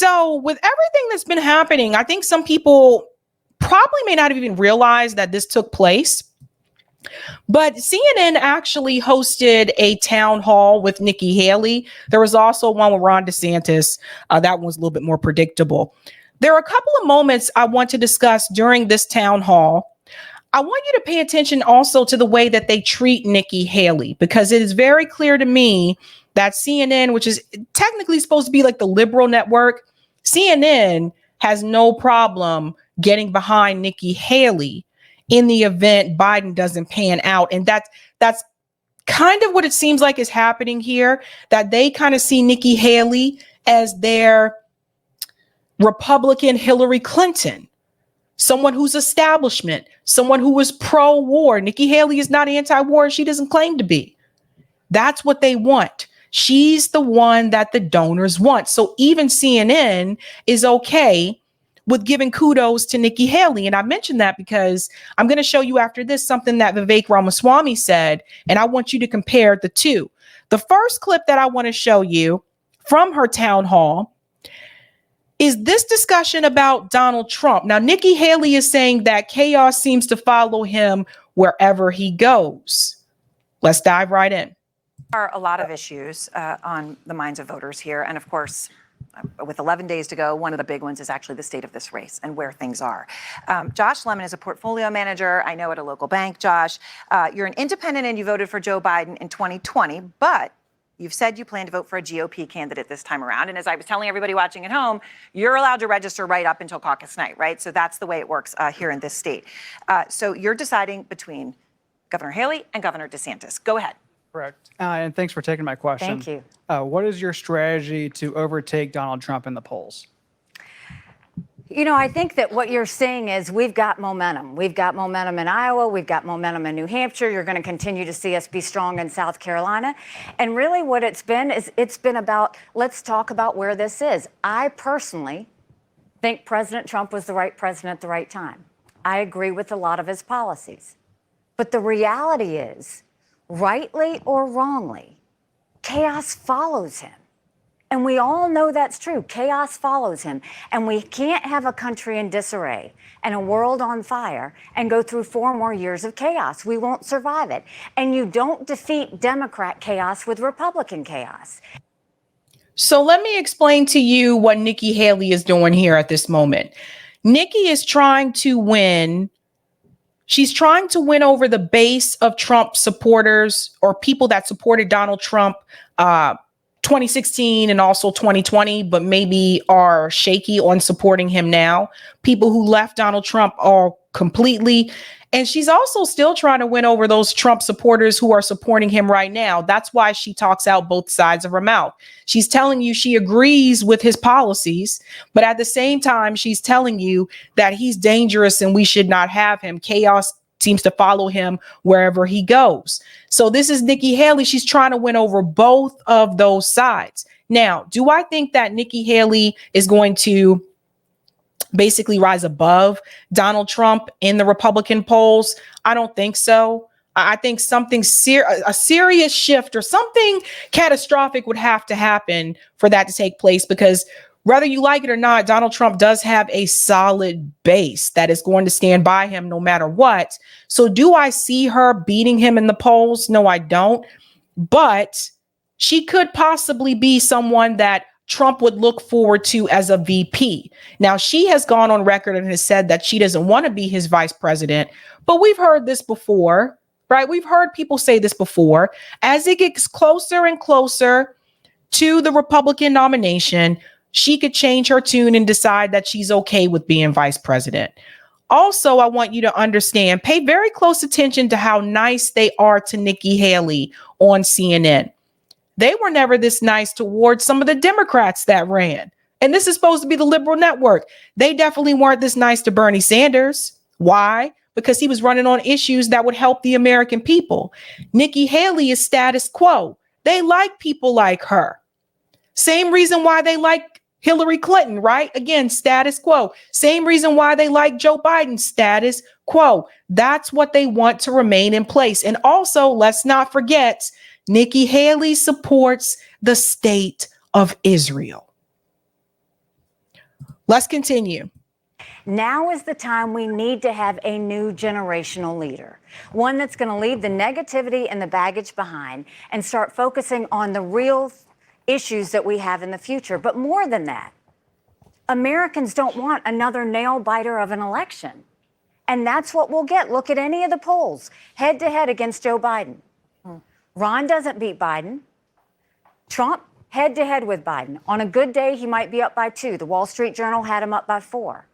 So with everything that's been happening, I think some people probably may not have even realized that this took place. But CNN actually hosted a town hall with Nikki Haley. There was also one with Ron DeSantis. That one was a little bit more predictable. There are a couple of moments I want to discuss during this town hall. I want you to pay attention also to the way that they treat Nikki Haley, because it is very clear to me that CNN, which is technically supposed to be like the liberal network, CNN has no problem getting behind Nikki Haley in the event Biden doesn't pan out. And that's kind of what it seems like is happening here, that they kind of see Nikki Haley as their Republican Hillary Clinton, someone who's establishment, someone who is pro-war. Nikki Haley is not anti-war, and she doesn't claim to be. That's what they want. She's the one that the donors want. So even CNN is okay with giving kudos to Nikki Haley. And I mentioned that because I'm going to show you after this something that Vivek Ramaswamy said, and I want you to compare the two. The first clip that I want to show you from her town hall is this discussion about Donald Trump. Now, Nikki Haley is saying that chaos seems to follow him wherever he goes. Let's dive right in. There are a lot of issues on the minds of voters here. And of course, with 11 days to go, one of the big ones is actually the state of this race and where things are. Josh Lemon is a portfolio manager, I know, at a local bank. Josh, you're an independent and you voted for Joe Biden in 2020, but you've said you plan to vote for a GOP candidate this time around. And as I was telling everybody watching at home, you're allowed to register right up until caucus night, right? So that's the way it works here in this state. So you're deciding between Governor Haley and Governor DeSantis. Go ahead. Correct. And thanks for taking my question. Thank you. What is your strategy to overtake Donald Trump in the polls? You know, I think that what you're saying is we've got momentum. We've got momentum in Iowa. We've got momentum in New Hampshire. You're going to continue to see us be strong in South Carolina. And really what it's been is it's been about, let's talk about where this is. I personally think President Trump was the right president at the right time. I agree with a lot of his policies. But the reality is, rightly or wrongly, chaos follows him. And we all know that's true. Chaos follows him. And we can't have a country in disarray and a world on fire and go through 4 more years of chaos. We won't survive it. And you don't defeat Democrat chaos with Republican chaos. So let me explain to you what Nikki Haley is doing here at this moment. Nikki is trying to win. She's trying to win over the base of Trump supporters or people that supported Donald Trump 2016 and also 2020, but maybe are shaky on supporting him now. People who left Donald Trump all completely. And she's also still trying to win over those Trump supporters who are supporting him right now. That's why she talks out both sides of her mouth. She's telling you she agrees with his policies, but at the same time, she's telling you that he's dangerous and we should not have him. Chaos seems to follow him wherever he goes. So this is Nikki Haley. She's trying to win over both of those sides. Now, do I think that Nikki Haley is going to basically rise above Donald Trump in the Republican polls? I don't think so. I think something a serious shift or something catastrophic would have to happen for that to take place, because whether you like it or not, Donald Trump does have a solid base that is going to stand by him no matter what. So do I see her beating him in the polls? No, I don't. But she could possibly be someone that Trump would look forward to as a VP. Now, she has gone on record and has said that she doesn't want to be his vice president, but we've heard this before, right? We've heard people say this before. As it gets closer and closer to the Republican nomination, she could change her tune and decide that she's okay with being vice president. Also, I want you to understand, pay very close attention to how nice they are to Nikki Haley on CNN. They were never this nice towards some of the Democrats that ran. And this is supposed to be the liberal network. They definitely weren't this nice to Bernie Sanders. Why? Because he was running on issues that would help the American people. Nikki Haley is status quo. They like people like her. Same reason why they like Hillary Clinton, right? Again, status quo. Same reason why they like Joe Biden, status quo. That's what they want to remain in place. And also, let's not forget, Nikki Haley supports the state of Israel. Let's continue. Now is the time we need to have a new generational leader, one that's going to leave the negativity and the baggage behind and start focusing on the real issues that we have in the future. But more than that, Americans don't want another nail biter of an election. And that's what we'll get. Look at any of the polls, head to head against Joe Biden. Ron doesn't beat Biden. Trump, head to head with Biden. On a good day, he might be up by 2. The Wall Street Journal had him up by 4.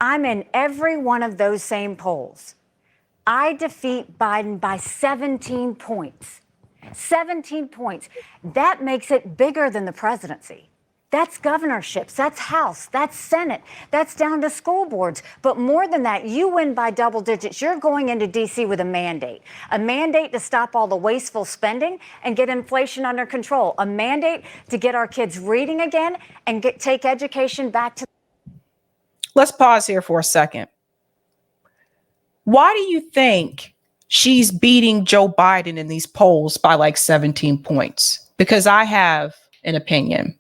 I'm in every one of those same polls. I defeat Biden by 17 points. 17 points. That makes it bigger than the presidency. That's governorships, that's House, that's Senate, that's down to school boards. But more than that, you win by double digits. You're going into D.C. with a mandate to stop all the wasteful spending and get inflation under control, a mandate to get our kids reading again and take education back to. Let's pause here for a second. Why do you think she's beating Joe Biden in these polls by like 17 points? Because I have an opinion.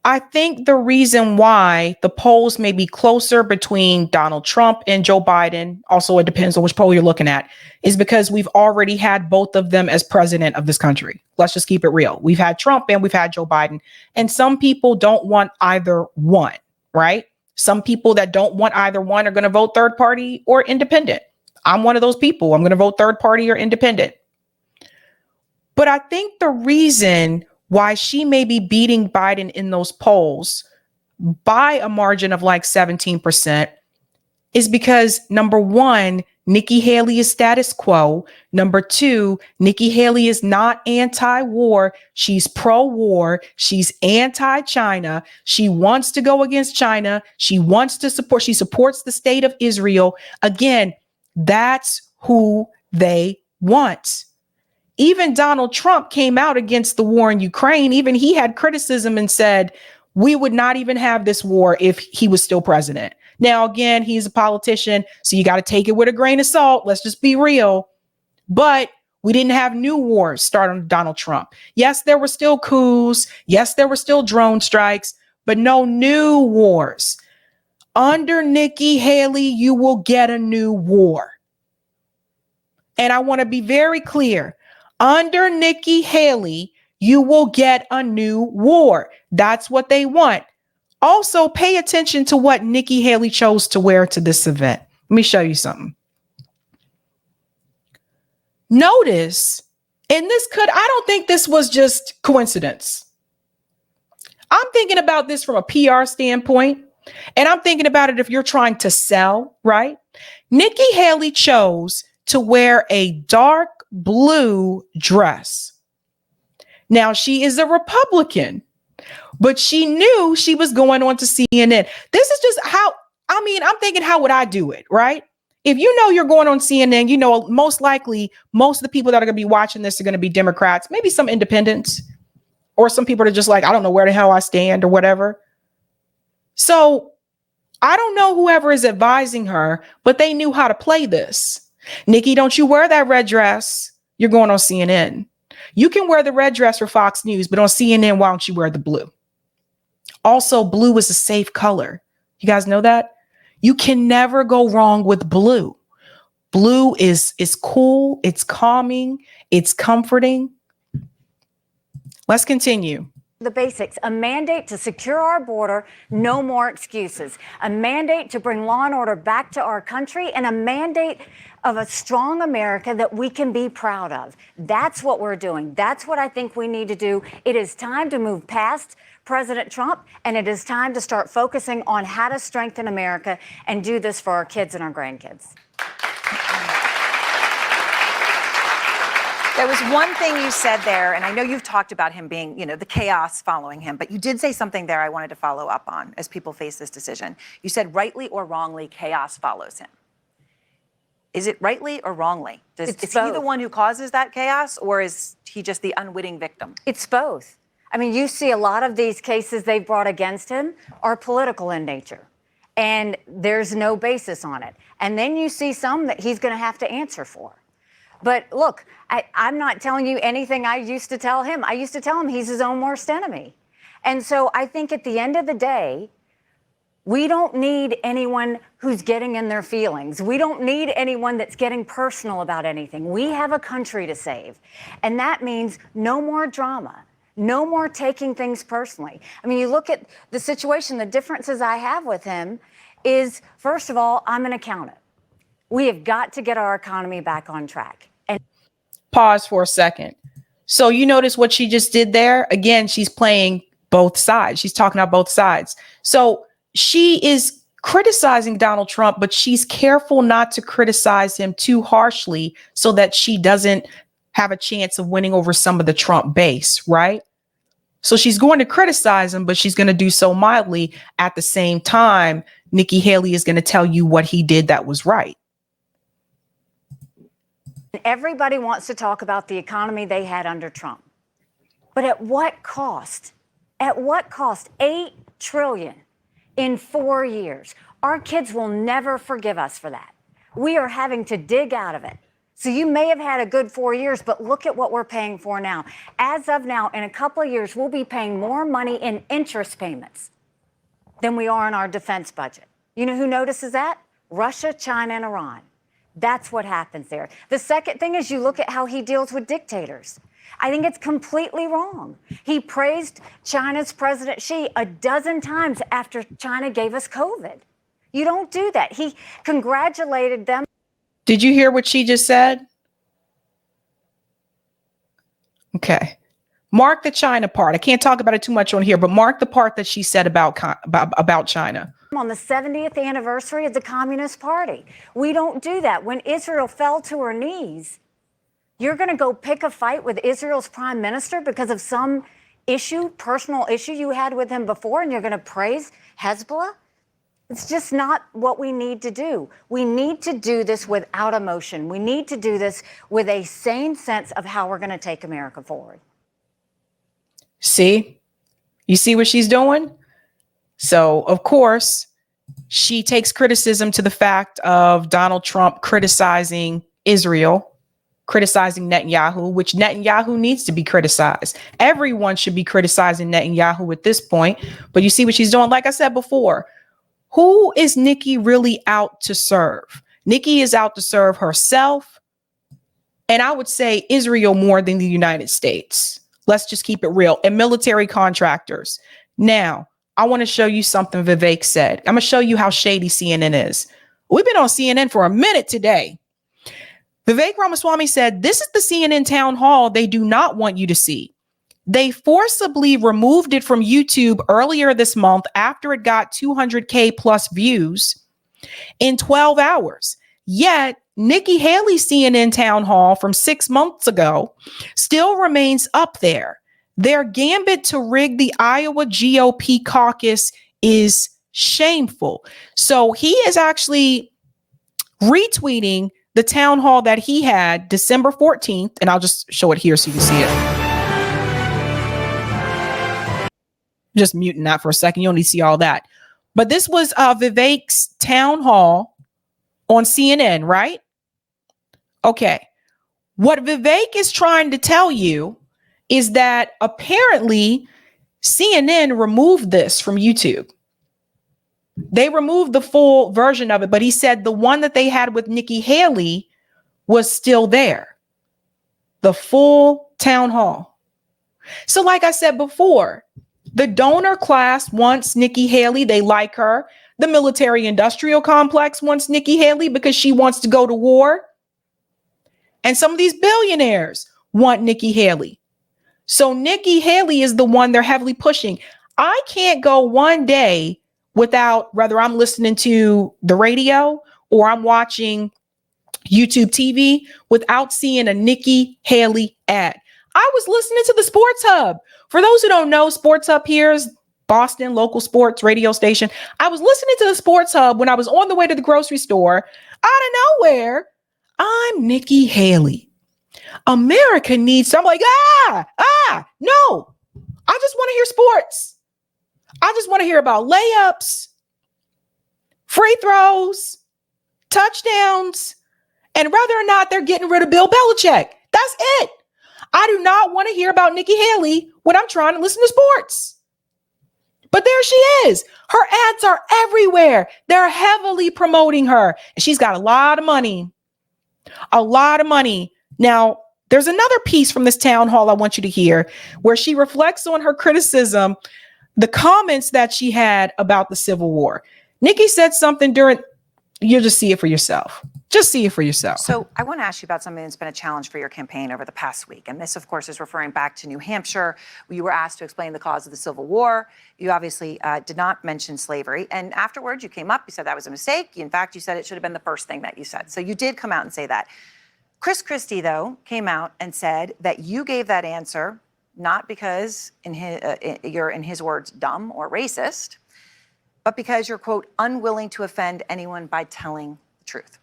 I think the reason why the polls may be closer between Donald Trump and Joe Biden, also it depends on which poll you're looking at, is because we've already had both of them as president of this country. Let's just keep it real. We've had Trump and we've had Joe Biden, and some people don't want either one, right? Some people that don't want either one are going to vote third party or independent. I'm one of those people. I'm going to vote third party or independent. But I think the reason why she may be beating Biden in those polls by a margin of like 17% is because, number one, Nikki Haley is status quo. Number two, Nikki Haley is not anti-war. She's pro-war. She's anti-China. She wants to go against China. She supports the state of Israel. Again, that's who they want. Even Donald Trump came out against the war in Ukraine. Even he had criticism and said, we would not even have this war if he was still president. Now, again, he's a politician, so you got to take it with a grain of salt. Let's just be real. But we didn't have new wars start on Donald Trump. Yes, there were still coups. Yes, there were still drone strikes, but no new wars. Under Nikki Haley, you will get a new war. And I want to be very clear. Under Nikki Haley, you will get a new war. That's what they want. Also, pay attention to what Nikki Haley chose to wear to this event. Let me show you something. Notice, and I don't think this was just coincidence. I'm thinking about this from a PR standpoint, and I'm thinking about it if you're trying to sell, right? Nikki Haley chose to wear a dark blue dress. Now, she is a Republican, but she knew she was going on to CNN. This is just I'm thinking, how would I do it, right? If you know you're going on CNN, you know, most likely, most of the people that are going to be watching this are going to be Democrats, maybe some independents, or some people that are just like, I don't know where the hell I stand or whatever. So I don't know whoever is advising her, but they knew how to play this. Nikki, don't you wear that red dress. You're going on CNN. You can wear the red dress for Fox News, but on CNN, why don't you wear the blue? Also, blue is a safe color. You guys know that? You can never go wrong with blue. Blue is cool. It's calming. It's comforting. Let's continue. The basics, a mandate to secure our border, no more excuses, a mandate to bring law and order back to our country, and a mandate of a strong America that we can be proud of. That's what we're doing. That's what I think we need to do. It is time to move past President Trump, and it is time to start focusing on how to strengthen America and do this for our kids and our grandkids. There was one thing you said there, and I know you've talked about him being, the chaos following him, but you did say something there I wanted to follow up on as people face this decision. You said, rightly or wrongly, chaos follows him. Is it rightly or wrongly? Is he the one who causes that chaos, or is he just the unwitting victim? It's both. I mean, you see a lot of these cases they've brought against him are political in nature, and there's no basis on it. And then you see some that he's going to have to answer for. But look, I'm not telling you anything I used to tell him. I used to tell him he's his own worst enemy. And so I think at the end of the day, we don't need anyone who's getting in their feelings. We don't need anyone that's getting personal about anything. We have a country to save. And that means no more drama, no more taking things personally. I mean, you look at the situation, the differences I have with him is, first of all, I'm an accountant. We have got to get our economy back on track. And pause for a second. So you notice what she just did there? Again, she's playing both sides. She's talking about both sides. So she is criticizing Donald Trump, but she's careful not to criticize him too harshly so that she doesn't have a chance of winning over some of the Trump base, right? So she's going to criticize him, but she's going to do so mildly. At the same time, Nikki Haley is going to tell you what he did that was right. everybody wants to talk about the economy they had under Trump. But at what cost? At what cost? $8 trillion in 4 years. Our kids will never forgive us for that. We are having to dig out of it. So you may have had a good 4 years, but look at what we're paying for now. As of now, in a couple of years, we'll be paying more money in interest payments than we are in our defense budget. You know who notices that? Russia, China, and Iran. That's what happens there. The second thing is you look at how he deals with dictators. I think it's completely wrong. He praised China's President Xi a dozen times after China gave us COVID. You don't do that. He congratulated them. Did you hear what she just said? Okay. Mark the China part. I can't talk about it too much on here, but mark the part that she said about China. On the 70th anniversary of the Communist Party. We don't do that. When Israel fell to her knees, you're going to go pick a fight with Israel's prime minister because of some issue, personal issue you had with him before, and you're going to praise Hezbollah? It's just not what we need to do. We need to do this without emotion. We need to do this with a sane sense of how we're going to take America forward. See? You see what she's doing? So, of course, she takes criticism to the fact of Donald Trump criticizing Israel, criticizing Netanyahu, which Netanyahu needs to be criticized. Everyone should be criticizing Netanyahu at this point. But you see what she's doing? Like I said before, who is Nikki really out to serve? Nikki is out to serve herself, and I would say Israel more than the United States. Let's just keep it real. And military contractors. Now, I want to show you something Vivek said. I'm going to show you how shady CNN is. We've been on CNN for a minute today. Vivek Ramaswamy said, this is the CNN town hall they do not want you to see. They forcibly removed it from YouTube earlier this month after it got 200K plus views in 12 hours. Yet Nikki Haley's CNN town hall from 6 months ago still remains up there. Their gambit to rig the Iowa GOP caucus is shameful. So he is actually retweeting the town hall that he had December 14th. And I'll just show it here so you can see it. Just muting that for a second. You only see all that. But this was Vivek's town hall on CNN, right? Okay. What Vivek is trying to tell you is that apparently CNN removed this from YouTube. They removed the full version of it, but he said the one that they had with Nikki Haley was still there. The full town hall. So like I said before, the donor class wants Nikki Haley. They like her. The military industrial complex wants Nikki Haley because she wants to go to war. And some of these billionaires want Nikki Haley. So Nikki Haley is the one they're heavily pushing. I can't go one day without, whether I'm listening to the radio or I'm watching YouTube TV, without seeing a Nikki Haley ad. I was listening to the Sports Hub. For those who don't know, Sports Hub here is Boston local sports radio station. I was listening to the Sports Hub when I was on the way to the grocery store. Out of nowhere, I'm Nikki Haley. America needs something like, no. I just want to hear sports. I just want to hear about layups, free throws, touchdowns, and whether or not they're getting rid of Bill Belichick. That's it. I do not want to hear about Nikki Haley when I'm trying to listen to sports. But there she is. Her ads are everywhere. They're heavily promoting her. And she's got a lot of money. A lot of money. Now, there's another piece from this town hall I want you to hear where she reflects on her criticism, the comments that she had about the Civil War. Nikki said something during, you'll just see it for yourself. Just see it for yourself. So I want to ask you about something that's been a challenge for your campaign over the past week. And this, of course, is referring back to New Hampshire. You were asked to explain the cause of the Civil War. You obviously did not mention slavery. And afterwards, you came up, you said that was a mistake. In fact, you said it should have been the first thing that you said. So you did come out and say that. Chris Christie, though, came out and said that you gave that answer not because you're, in his words, dumb or racist, but because you're, quote, unwilling to offend anyone by telling the truth.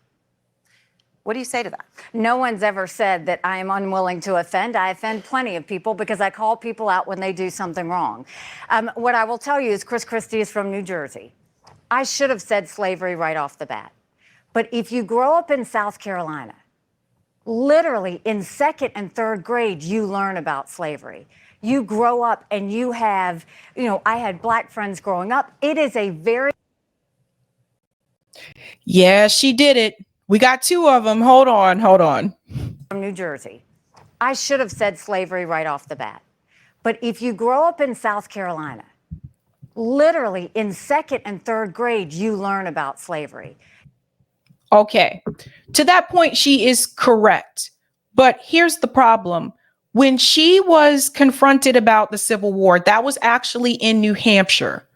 What do you say to that? No one's ever said that I am unwilling to offend. I offend plenty of people because I call people out when they do something wrong. What I will tell you is Chris Christie is from New Jersey. I should have said slavery right off the bat. But if you grow up in South Carolina, literally in second and third grade, you learn about slavery. You grow up and you have, I had black friends growing up. It is a very... Yeah, she did it. We got two of them. Hold on. From New Jersey. I should have said slavery right off the bat. But if you grow up in South Carolina, literally in second and third grade, you learn about slavery. Okay. To that point, she is correct. But here's the problem. When she was confronted about the Civil War, that was actually in New Hampshire.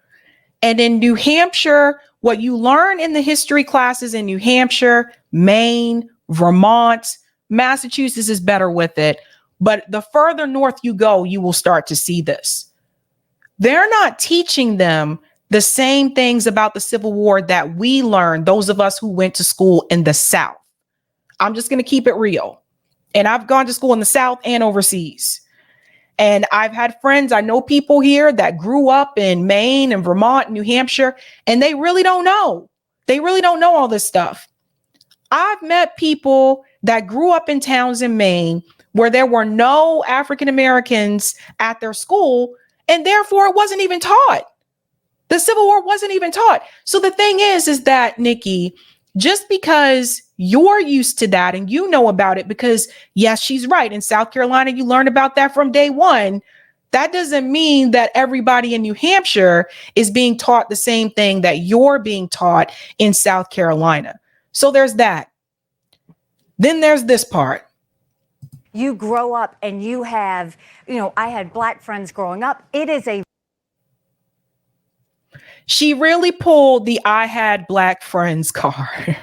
And in New Hampshire, what you learn in the history classes in New Hampshire, Maine, Vermont, Massachusetts is better with it. But the further north you go, you will start to see this. They're not teaching them the same things about the Civil War that we learned, those of us who went to school in the South. I'm just going to keep it real. And I've gone to school in the South and overseas. And I've had friends, I know people here that grew up in Maine and Vermont, New Hampshire, and they really don't know. They really don't know all this stuff. I've met people that grew up in towns in Maine where there were no African Americans at their school, and therefore it wasn't even taught. The Civil War wasn't even taught. So the thing is that, Nikki, just because you're used to that and you know about it, because yes, she's right. In South Carolina, you learn about that from day one. That doesn't mean that everybody in New Hampshire is being taught the same thing that you're being taught in South Carolina. So there's that. Then there's this part. You grow up and you have, I had black friends growing up. It is a... She really pulled the I had black friends card.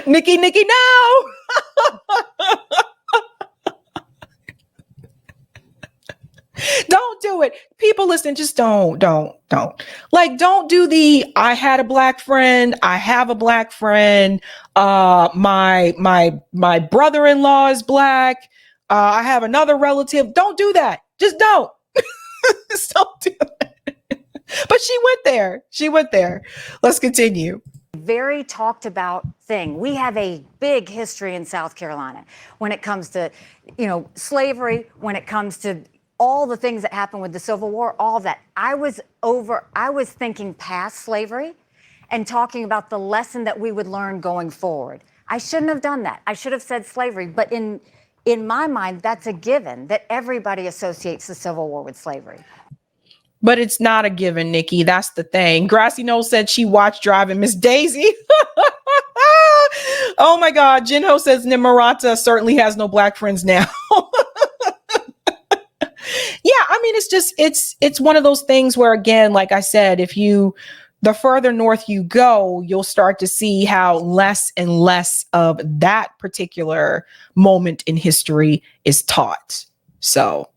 Nikki, no. Don't do it. People listen, just don't. Like, don't do the I had a black friend, I have a black friend, my brother-in-law is black, I have another relative. Don't do that. Just don't. Just don't do that. But she went there. Let's continue. Very talked about thing. We have a big history in South Carolina when it comes to, slavery, when it comes to all the things that happened with the Civil War, all of that. I was thinking past slavery and talking about the lesson that we would learn going forward. I shouldn't have done that. I should have said slavery, but in my mind, that's a given that everybody associates the Civil War with slavery. But it's not a given, Nikki. That's the thing. Grassy Knoll said she watched Driving Miss Daisy. Oh my God. Jinho says Nimarata certainly has no black friends now. Yeah, I mean, it's one of those things where, again, like I said, the further north you go, you'll start to see how less and less of that particular moment in history is taught. So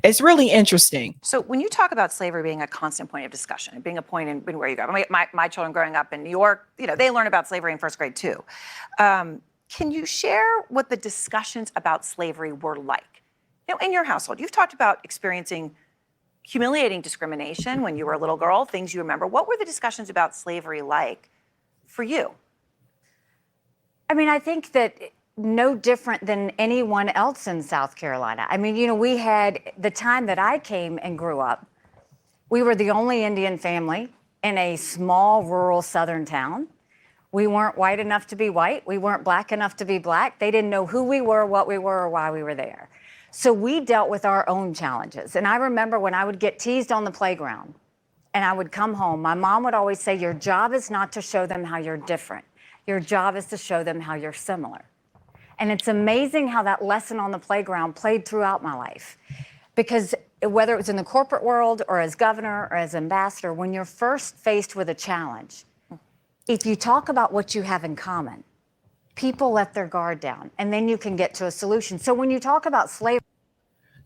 it's really interesting. So when you talk about slavery being a constant point of discussion and being a point in where you go, my children growing up in New York, they learn about slavery in first grade too. Can you share what the discussions about slavery were like? In your household, you've talked about experiencing humiliating discrimination when you were a little girl, things you remember. What were the discussions about slavery like for you? I mean, I think that no different than anyone else in South Carolina. I mean, you know, we had the time that I came and grew up, we were the only Indian family in a small rural southern town. We weren't white enough to be white. We weren't black enough to be black. They didn't know who we were, what we were, or why we were there. So we dealt with our own challenges. And I remember when I would get teased on the playground and I would come home, my mom would always say, your job is not to show them how you're different. Your job is to show them how you're similar. And it's amazing how that lesson on the playground played throughout my life. Because whether it was in the corporate world or as governor or as ambassador, when you're first faced with a challenge, if you talk about what you have in common, people let their guard down and then you can get to a solution. So when you talk about slavery,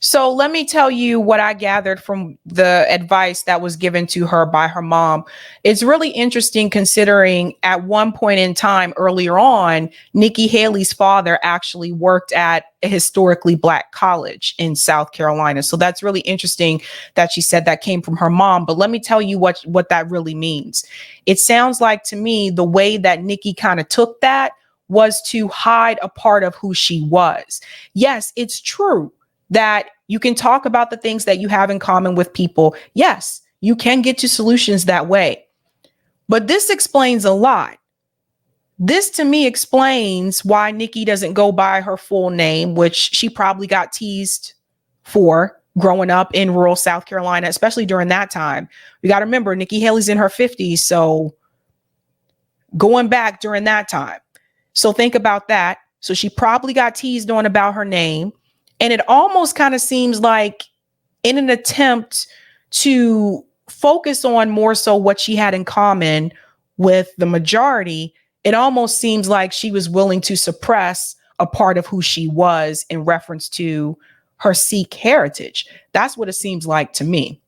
So let me tell you what I gathered from the advice that was given to her by her mom. It's really interesting considering at one point in time earlier on, Nikki Haley's father actually worked at a historically black college in South Carolina. So that's really interesting that she said that came from her mom. But let me tell you what that really means. It sounds like to me the way that Nikki kind of took that was to hide a part of who she was. Yes, it's true that you can talk about the things that you have in common with people. Yes, you can get to solutions that way. But this explains a lot. This to me explains why Nikki doesn't go by her full name, which she probably got teased for growing up in rural South Carolina, especially during that time. You got to remember, Nikki Haley's in her 50s. So going back during that time. So think about that. So she probably got teased on about her name. And it almost kind of seems like in an attempt to focus on more so what she had in common with the majority, it almost seems like she was willing to suppress a part of who she was in reference to her Sikh heritage. That's what it seems like to me.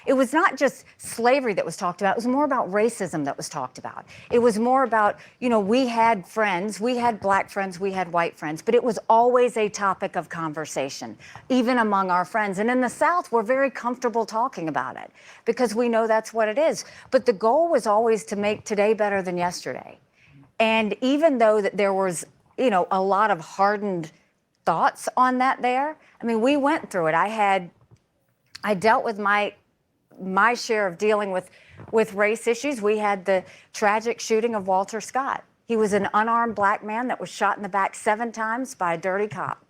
it was not just slavery that was talked about. It was more about racism that was talked about. It was more about, you know, we had friends, we had black friends, we had white friends, but it was always a topic of conversation, even among our friends. And in the South, we're very comfortable talking about it because we know that's what it is. But the goal was always to make today better than yesterday. And even though that there was, you know, a lot of hardened thoughts on that there, I mean, we went through it. I dealt with my share of dealing with race issues. We had the tragic shooting of Walter Scott. He was an unarmed black man that was shot in the back 7 times by a dirty cop.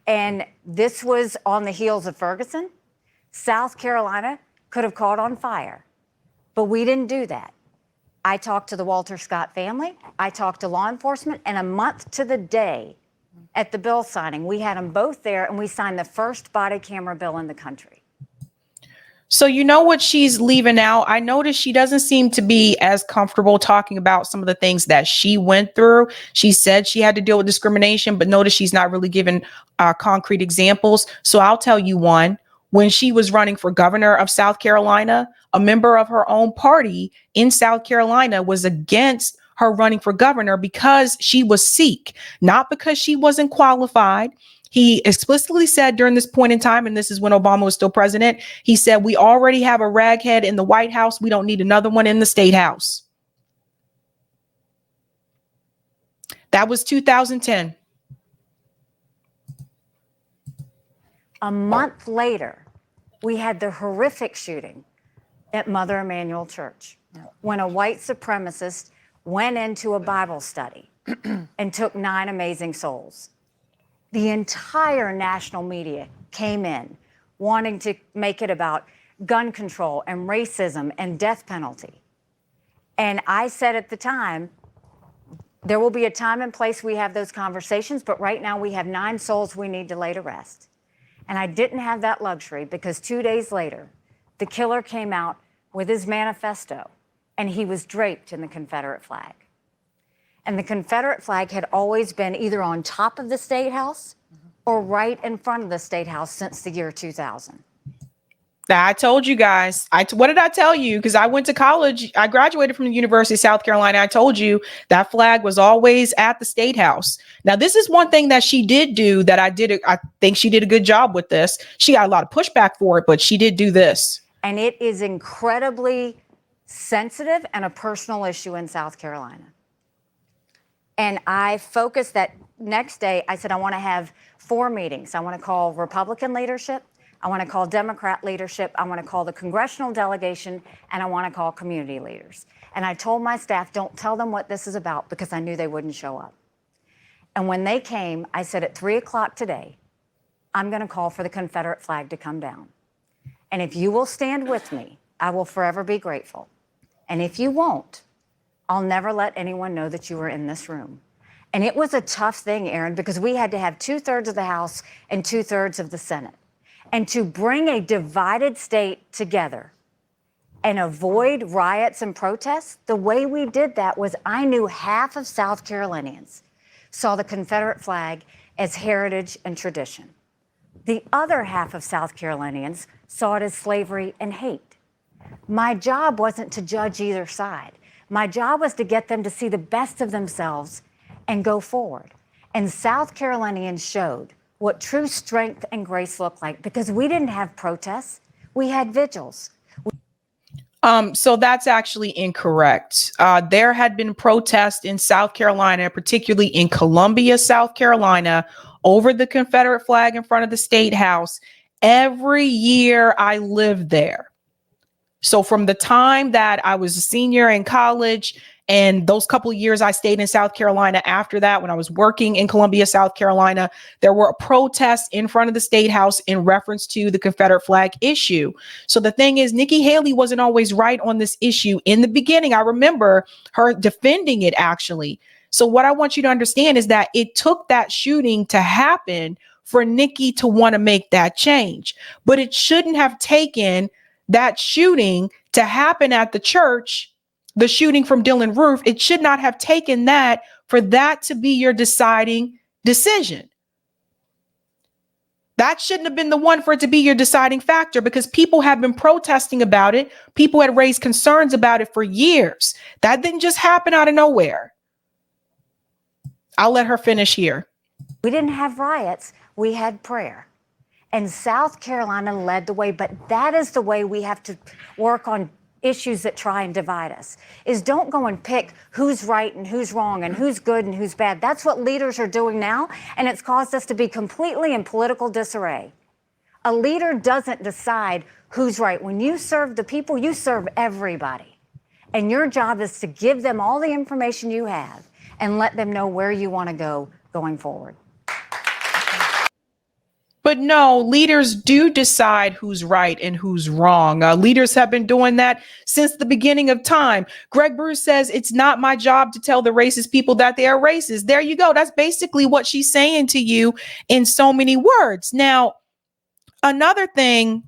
And this was on the heels of Ferguson. South Carolina could have caught on fire, but we didn't do that. I talked to the Walter Scott family. I talked to law enforcement, and a month to the day at the bill signing, we had them both there, and we signed the first body camera bill in the country. So you know what she's leaving out? I noticed she doesn't seem to be as comfortable talking about some of the things that she went through. She said she had to deal with discrimination, but notice she's not really giving concrete examples. So I'll tell you one. When she was running for governor of South Carolina, a member of her own party in South Carolina was against her running for governor because she was Sikh, not because she wasn't qualified. He explicitly said during this point in time, and this is when Obama was still president, he said, we already have a raghead in the White House. We don't need another one in the State House. That was 2010. A month later, we had the horrific shooting at Mother Emanuel Church when a white supremacist went into a Bible study and took 9 amazing souls. The entire national media came in wanting to make it about gun control and racism and death penalty. And I said at the time, there will be a time and place we have those conversations, but right now we have 9 souls we need to lay to rest. And I didn't have that luxury because 2 days later, the killer came out with his manifesto and he was draped in the Confederate flag. And the Confederate flag had always been either on top of the State House or right in front of the State House since the year 2000. I told you guys. What did I tell you? Because I went to college. I graduated from the University of South Carolina. I told you that flag was always at the State House. Now, this is one thing that she did do that I think she did a good job with this. She got a lot of pushback for it, but she did do this. And it is incredibly sensitive and a personal issue in South Carolina. And I focused that next day. I said, I want to have 4 meetings. I want to call Republican leadership. I want to call Democrat leadership. I want to call the congressional delegation, and I want to call community leaders. And I told my staff, don't tell them what this is about, because I knew they wouldn't show up. And when they came, I said at 3 o'clock today, I'm going to call for the Confederate flag to come down. And if you will stand with me, I will forever be grateful. And if you won't, I'll never let anyone know that you were in this room. And it was a tough thing, Aaron, because we had to have 2/3 of the House and 2/3 of the Senate. And to bring a divided state together and avoid riots and protests, the way we did that was I knew half of South Carolinians saw the Confederate flag as heritage and tradition. The other half of South Carolinians saw it as slavery and hate. My job wasn't to judge either side. My job was to get them to see the best of themselves and go forward. And South Carolinians showed what true strength and grace look like, because we didn't have protests, we had vigils. So that's actually incorrect. There had been protests in South Carolina, particularly in Columbia, South Carolina, over the Confederate flag in front of the State House every year I lived there. So from the time that I was a senior in college and those couple of years I stayed in South Carolina after that, when I was working in Columbia, South Carolina, there were protests in front of the State House in reference to the Confederate flag issue. So the thing is, Nikki Haley wasn't always right on this issue. In the beginning, I remember her defending it, actually. So what I want you to understand is that it took that shooting to happen for Nikki to want to make that change. But it shouldn't have taken that shooting to happen at the church, the shooting from Dylan Roof. It should not have taken that for that to be your deciding decision. That shouldn't have been the one for it to be your deciding factor, because people have been protesting about it. People had raised concerns about it for years. That didn't just happen out of nowhere. I'll let her finish here. We didn't have riots, we had prayer. And South Carolina led the way, but that is the way we have to work on issues that try and divide us, is don't go and pick who's right and who's wrong and who's good and who's bad. That's what leaders are doing now, and it's caused us to be completely in political disarray. A leader doesn't decide who's right. When you serve the people, you serve everybody. And your job is to give them all the information you have and let them know where you want to go going forward. But no, leaders do decide who's right and who's wrong. Leaders have been doing that since the beginning of time. Greg Bruce says, it's not my job to tell the racist people that they are racist. There you go. That's basically what she's saying to you in so many words. Now, another thing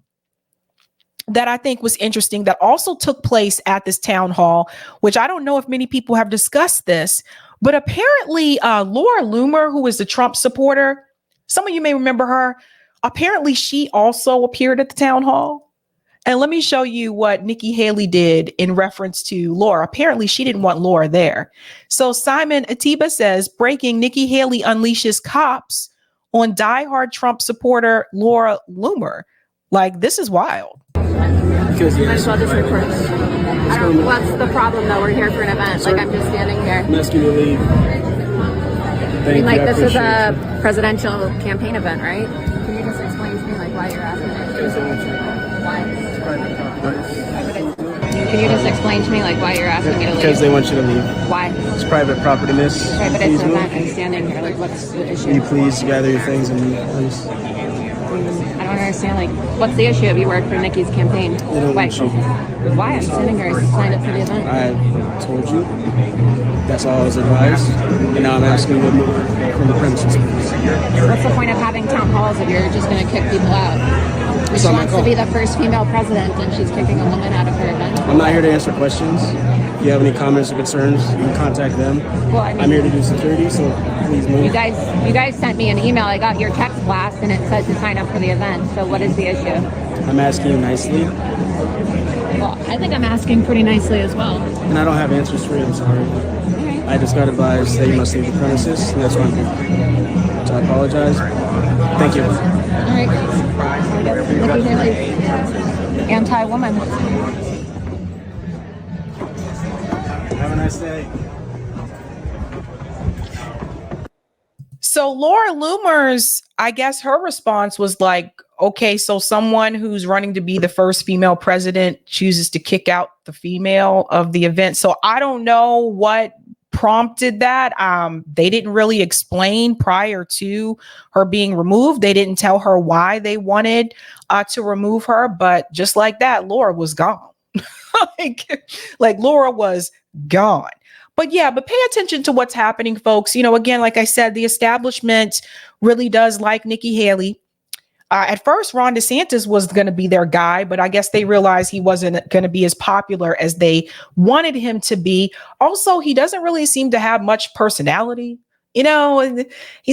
that I think was interesting that also took place at this town hall, which I don't know if many people have discussed this, but apparently Laura Loomer, who is the Trump supporter, some of you may remember her. Apparently, she also appeared at the town hall. And let me show you what Nikki Haley did in reference to Laura. Apparently, she didn't want Laura there. So Simon Atiba says, breaking, Nikki Haley unleashes cops on diehard Trump supporter Laura Loomer. Like, this is wild. Because might as well just record. I don't know what's the problem though. We're here for an event. Sorry. Like I'm just standing here. I'm asking you to leave. I mean, like this is a presidential campaign event, right? Can you just explain to me like why you're asking me? Why? Can you just explain to me like why you're asking me to leave? Because they want you to leave. Why? It's private property, miss. Okay, but it's an event. I'm standing here. Like, what's the issue? Can you please gather your things and please? I don't understand. Like, what's the issue? Have you worked for Nikki's campaign? They don't want you. Why? I'm standing here. I signed up for the event. I told you. That's all I was advised. And now I'm asking you to move from the premises. What's the point of having town halls if you're just going to kick people out? She wants to be the first female president, and she's kicking a woman out of her event. I'm not here to answer questions. If you have any comments or concerns, you can contact them. Well, I mean, I'm here to do security, so please move. You guys sent me an email. I got your text blast, and it said to sign up for the event. So what is the issue? I'm asking you nicely. Well, I think I'm asking pretty nicely as well. And I don't have answers for you, I'm sorry. Okay. I just got advised that you must leave the premises, and that's why I'm here. So I apologize. Thank you. All right. Nikki Haley, anti-woman. Have a nice day. So Laura Loomer's, I guess her response was like, okay, so someone who's running to be the first female president chooses to kick out the female of the event. So I don't know what prompted that. They didn't really explain prior to her being removed. They didn't tell her why they wanted to remove her, but just like that, Laura was gone. like Laura was gone. But pay attention to what's happening, folks. Again, like I said, the establishment really does like Nikki Haley. At first, Ron DeSantis was going to be their guy, but I guess they realized he wasn't going to be as popular as they wanted him to be. Also, he doesn't really seem to have much personality. He's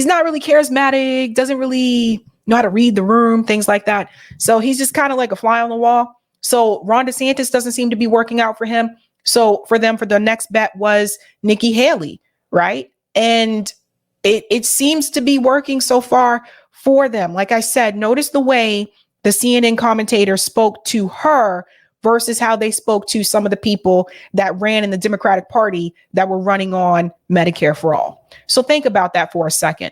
not really charismatic, doesn't really know how to read the room, things like that. So he's just kind of like a fly on the wall. So Ron DeSantis doesn't seem to be working out for him. So for the next bet was Nikki Haley, right? And it seems to be working so far for them. Like I said, notice the way the CNN commentator spoke to her versus how they spoke to some of the people that ran in the Democratic Party that were running on Medicare for all. So think about that for a second.